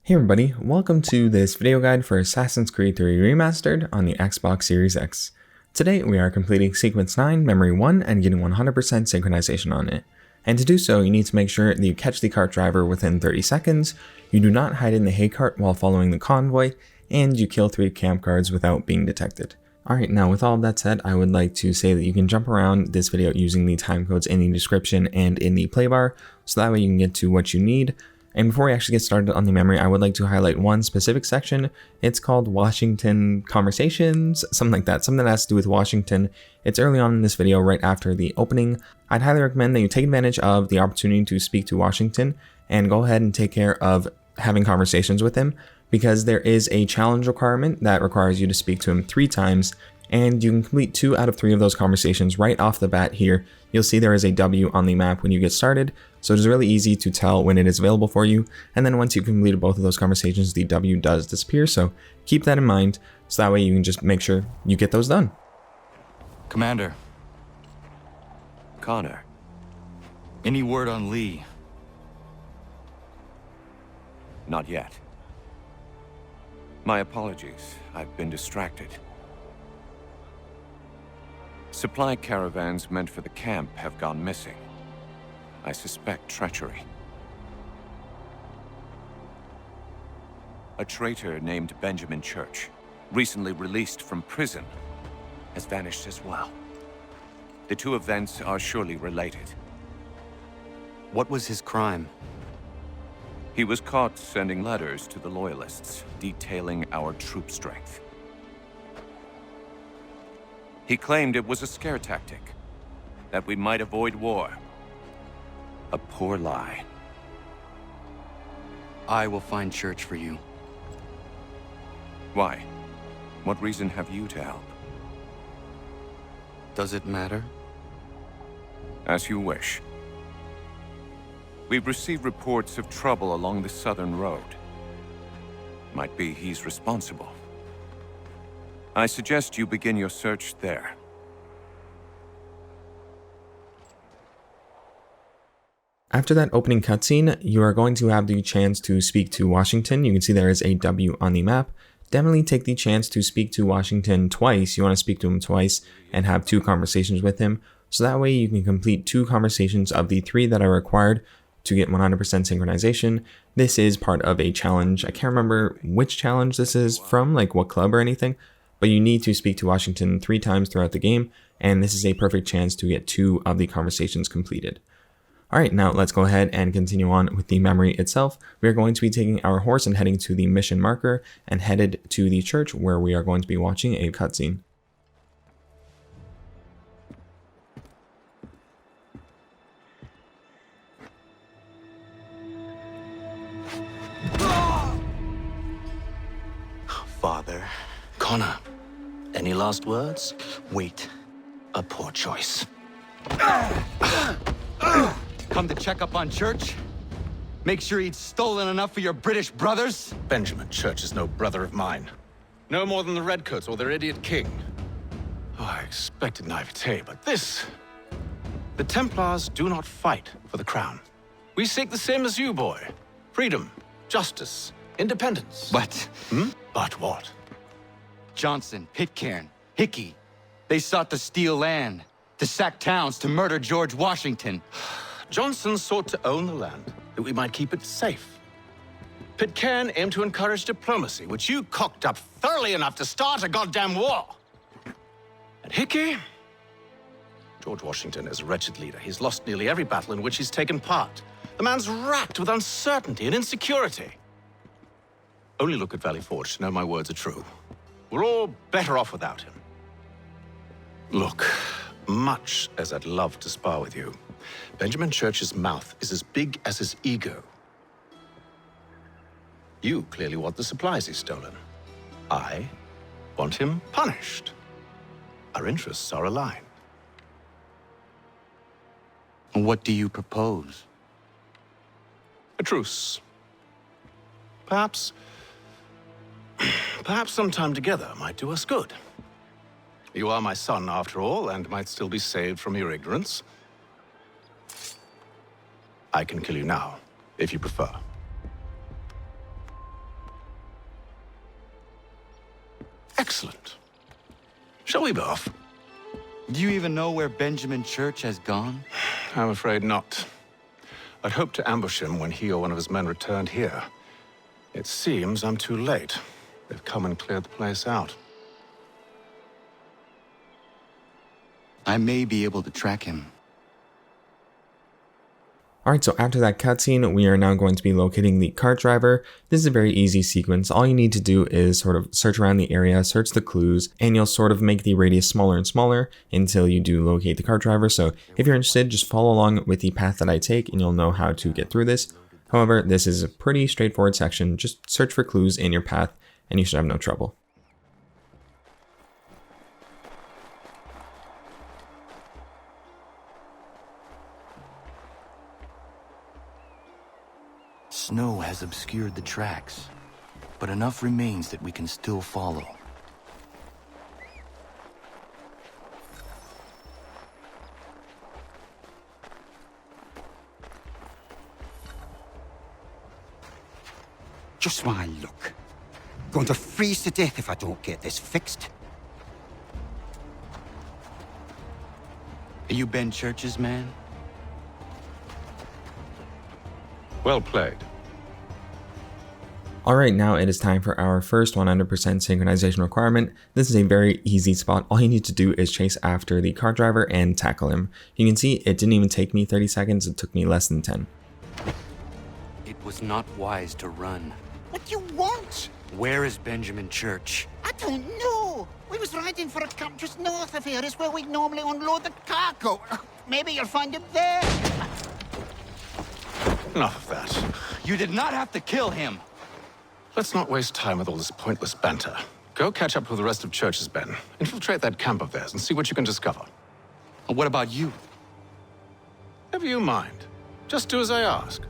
Hey everybody, welcome to this video guide for Assassin's Creed 3 Remastered on the Xbox Series X. Today we are completing Sequence 9, Memory 1, and getting 100% synchronization on it. And to do so, you need to make sure that you catch the cart driver within 30 seconds, you do not hide in the hay cart while following the convoy, and you kill 3 camp guards without being detected. Alright, now with all of that said, I would like to say that you can jump around this video using the timecodes in the description and in the play bar, so that way you can get to what you need. And before we actually get started on the memory, I would like to highlight one specific section. It's called Washington Conversations, something like that, something that has to do with Washington. It's early on in this video, right after the opening. I'd highly recommend that you take advantage of the opportunity to speak to Washington and go ahead and take care of having conversations with him, because there is a challenge requirement that requires you to speak to him 3 times, and you can complete 2 out of 3 of those conversations right off the bat here. You'll see there is a W on the map when you get started, so it is really easy to tell when it is available for you, and then once you've completed both of those conversations, the W does disappear, so keep that in mind, so that way you can just make sure you get those done. Commander. Connor. Any word on Lee? Not yet. My apologies. I've been distracted. Supply caravans meant for the camp have gone missing. I suspect treachery. A traitor named Benjamin Church, recently released from prison, has vanished as well. The 2 events are surely related. What was his crime? He was caught sending letters to the Loyalists, detailing our troop strength. He claimed it was a scare tactic, that we might avoid war. A poor lie. I will find Church for you. Why? What reason have you to help? Does it matter? As you wish. We've received reports of trouble along the southern road. Might be he's responsible. I suggest you begin your search there. After that opening cutscene, you are going to have the chance to speak to Washington. You can see there is a W on the map. Definitely take the chance to speak to Washington twice. You want to speak to him twice and have 2 conversations with him. So that way you can complete 2 conversations of the 3 that are required to get 100% synchronization. This is part of a challenge. I can't remember which challenge this is from, like what club or anything, but you need to speak to Washington 3 times throughout the game, and this is a perfect chance to get 2 of the conversations completed. Alright, now let's go ahead and continue on with the memory itself. We are going to be taking our horse and heading to the mission marker and headed to the church, where we are going to be watching a cutscene. Father. Connor, any last words? Wait. A poor choice. Come to check up on Church? Make sure he'd stolen enough for your British brothers? Benjamin Church is no brother of mine. No more than the Redcoats or their idiot king. Oh, I expected naivete, but this... The Templars do not fight for the crown. We seek the same as you, boy. Freedom, justice, independence. But... But what? Johnson, Pitcairn, Hickey, they sought to steal land, to sack towns, to murder George Washington. Johnson sought to own the land, that we might keep it safe. Pitcairn aimed to encourage diplomacy, which you cocked up thoroughly enough to start a goddamn war. And Hickey? George Washington is a wretched leader. He's lost nearly every battle in which he's taken part. The man's racked with uncertainty and insecurity. Only look at Valley Forge to know my words are true. We're all better off without him. Look, much as I'd love to spar with you, Benjamin Church's mouth is as big as his ego. You clearly want the supplies he's stolen. I want him punished. Our interests are aligned. What do you propose? A truce. Perhaps some time together might do us good. You are my son, after all, and might still be saved from your ignorance. I can kill you now, if you prefer. Excellent. Shall we be off? Do you even know where Benjamin Church has gone? I'm afraid not. I'd hoped to ambush him when he or one of his men returned here. It seems I'm too late. They've come and cleared the place out. I may be able to track him. Alright, so after that cutscene, we are now going to be locating the cart driver. This is a very easy sequence. All you need to do is sort of search around the area, search the clues, and you'll sort of make the radius smaller and smaller until you do locate the cart driver. So if you're interested, just follow along with the path that I take and you'll know how to get through this. However, this is a pretty straightforward section. Just search for clues in your path and you should have no trouble. Snow has obscured the tracks, but enough remains that we can still follow. Just my luck. Going to freeze to death if I don't get this fixed. Are you Ben Church's man? Well played. Alright, now it is time for our first 100% synchronization requirement. This is a very easy spot. All you need to do is chase after the car driver and tackle him. You can see it didn't even take me 30 seconds, it took me less than 10. It was not wise to run. What do you want? Where is Benjamin Church? I don't know. We was riding for a camp just north of here. It's where we normally unload the cargo. Maybe you'll find him there. Enough of that. You did not have to kill him. Let's not waste time with all this pointless banter. Go catch up with the rest of Church's men. Infiltrate that camp of theirs and see what you can discover. And what about you? Never you mind. Just do as I ask.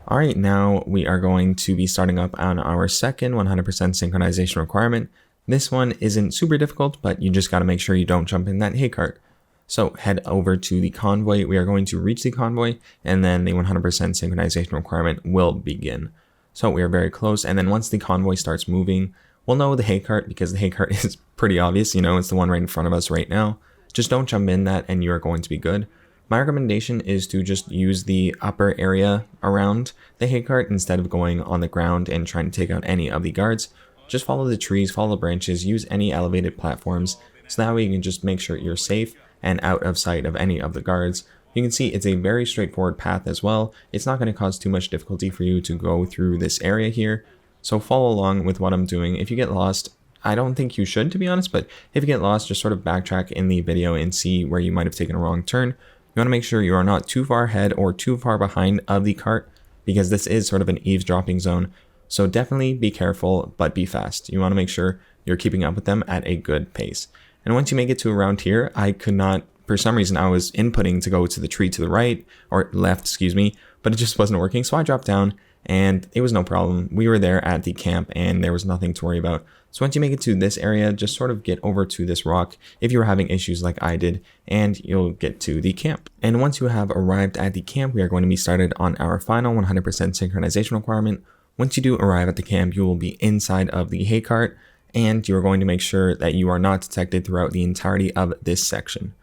Alright, now we are going to be starting up on our second 100% synchronization requirement. This one isn't super difficult, but you just got to make sure you don't jump in that hay cart. So head over to the convoy. We are going to reach the convoy and then the 100% synchronization requirement will begin. So we are very close, and then once the convoy starts moving, we'll know the hay cart because the hay cart is pretty obvious, you know, it's the one right in front of us right now. Just don't jump in that and you are going to be good. My recommendation is to just use the upper area around the hay cart instead of going on the ground and trying to take out any of the guards. Just follow the trees, follow the branches, use any elevated platforms, so that way you can just make sure you're safe and out of sight of any of the guards. You can see it's a very straightforward path as well. It's not going to cause too much difficulty for you to go through this area here. So follow along with what I'm doing. If you get lost, I don't think you should, to be honest, but if you get lost, just sort of backtrack in the video and see where you might have taken a wrong turn. You want to make sure you are not too far ahead or too far behind of the cart because this is sort of an eavesdropping zone. So definitely be careful, but be fast. You want to make sure you're keeping up with them at a good pace. And once you make it to around here, I could not, for some reason, I was inputting to go to the tree to the right, or left, excuse me, but it just wasn't working. So I dropped down and it was no problem. We were there at the camp and there was nothing to worry about. So once you make it to this area, just sort of get over to this rock if you were having issues like I did, and you'll get to the camp. And once you have arrived at the camp, we are going to be started on our final 100% synchronization requirement. Once you do arrive at the camp, you will be inside of the hay cart, and you're going to make sure that you are not detected throughout the entirety of this section.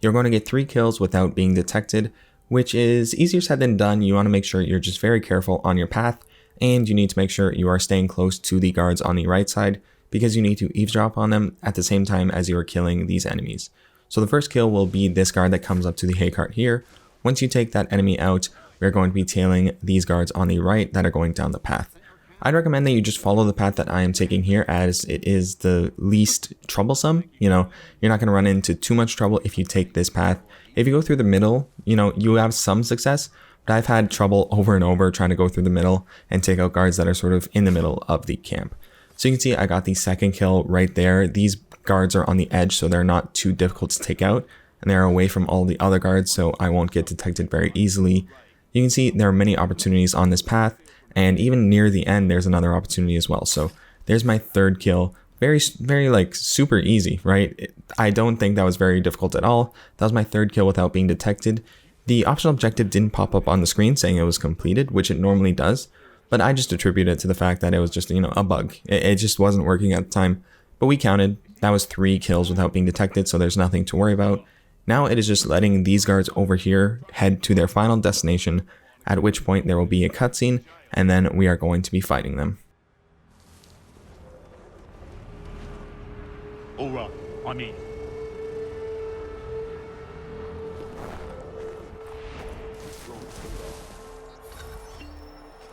You're going to get 3 kills without being detected, which is easier said than done. You want to make sure you're just very careful on your path, and you need to make sure you are staying close to the guards on the right side because you need to eavesdrop on them at the same time as you are killing these enemies. So the first kill will be this guard that comes up to the hay cart here. Once you take that enemy out, we're going to be tailing these guards on the right that are going down the path. I'd recommend that you just follow the path that I am taking here as it is the least troublesome. You know, you're not going to run into too much trouble if you take this path. If you go through the middle, you know, you have some success, but I've had trouble over and over trying to go through the middle and take out guards that are sort of in the middle of the camp. So you can see I got the second kill right there. These guards are on the edge, so they're not too difficult to take out, and they're away from all the other guards, so I won't get detected very easily. You can see there are many opportunities on this path, and even near the end, there's another opportunity as well. So there's my third kill. Very like super easy, right? I don't think that was very difficult at all. That was my third kill without being detected. The optional objective didn't pop up on the screen saying it was completed, which it normally does, but I just attribute it to the fact that it was just, you know, a bug. It just wasn't working at the time, but we counted, That was 3 kills without being detected, so there's nothing to worry about. Now it is just letting these guards over here head to their final destination, at which point there will be a cutscene, and then we are going to be fighting them. All right, I'm in.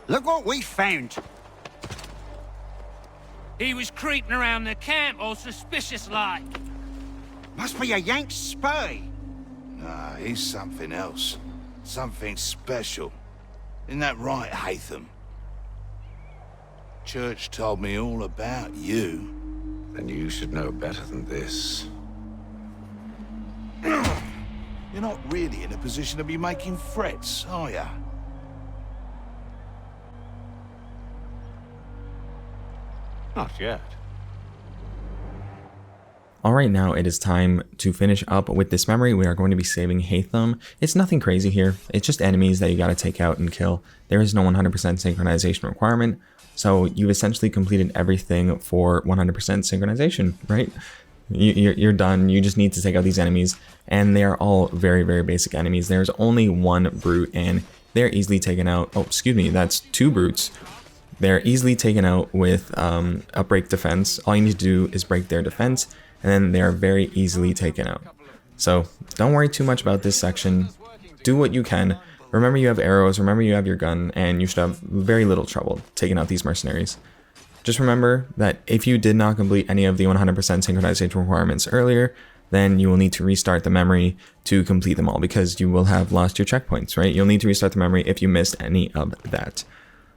Look what we found. He was creeping around the camp all suspicious like. Must be a Yank spy. Nah, he's something else. Something special. Isn't that right, Hatham? Church told me all about you. Then you should know better than this. You're not really in a position to be making threats, are ya? Not yet. Alright, now it is time to finish up with this memory. We are going to be saving Hatham. It's nothing crazy here. It's just enemies that you gotta take out and kill. There is no 100% synchronization requirement, so you've essentially completed everything for 100% synchronization, right? You're done. You just need to take out these enemies, and they are all very, very basic enemies. There's only 1 brute, and they're easily taken out. Oh, excuse me, that's 2 brutes. They're easily taken out with a break defense. All you need to do is break their defense, and then they are very easily taken out. So don't worry too much about this section. Do what you can. Remember you have arrows, remember you have your gun, and you should have very little trouble taking out these mercenaries. Just remember that if you did not complete any of the 100% synchronization requirements earlier, then you will need to restart the memory to complete them all, because you will have lost your checkpoints, right? You'll need to restart the memory if you missed any of that.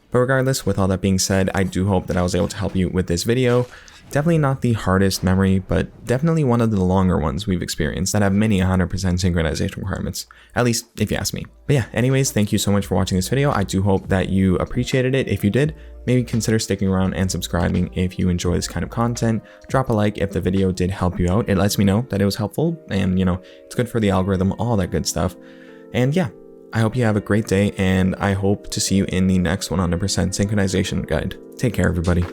But regardless, with all that being said, I do hope that I was able to help you with this video. Definitely not the hardest memory, but definitely one of the longer ones we've experienced that have many 100% synchronization requirements, at least if you ask me. But yeah, anyways, thank you so much for watching this video. I do hope that you appreciated it. If you did, maybe consider sticking around and subscribing if you enjoy this kind of content. Drop a like if the video did help you out. It lets me know that it was helpful, and you know, it's good for the algorithm, all that good stuff. And yeah, I hope you have a great day, and I hope to see you in the next 100% synchronization guide. Take care, everybody.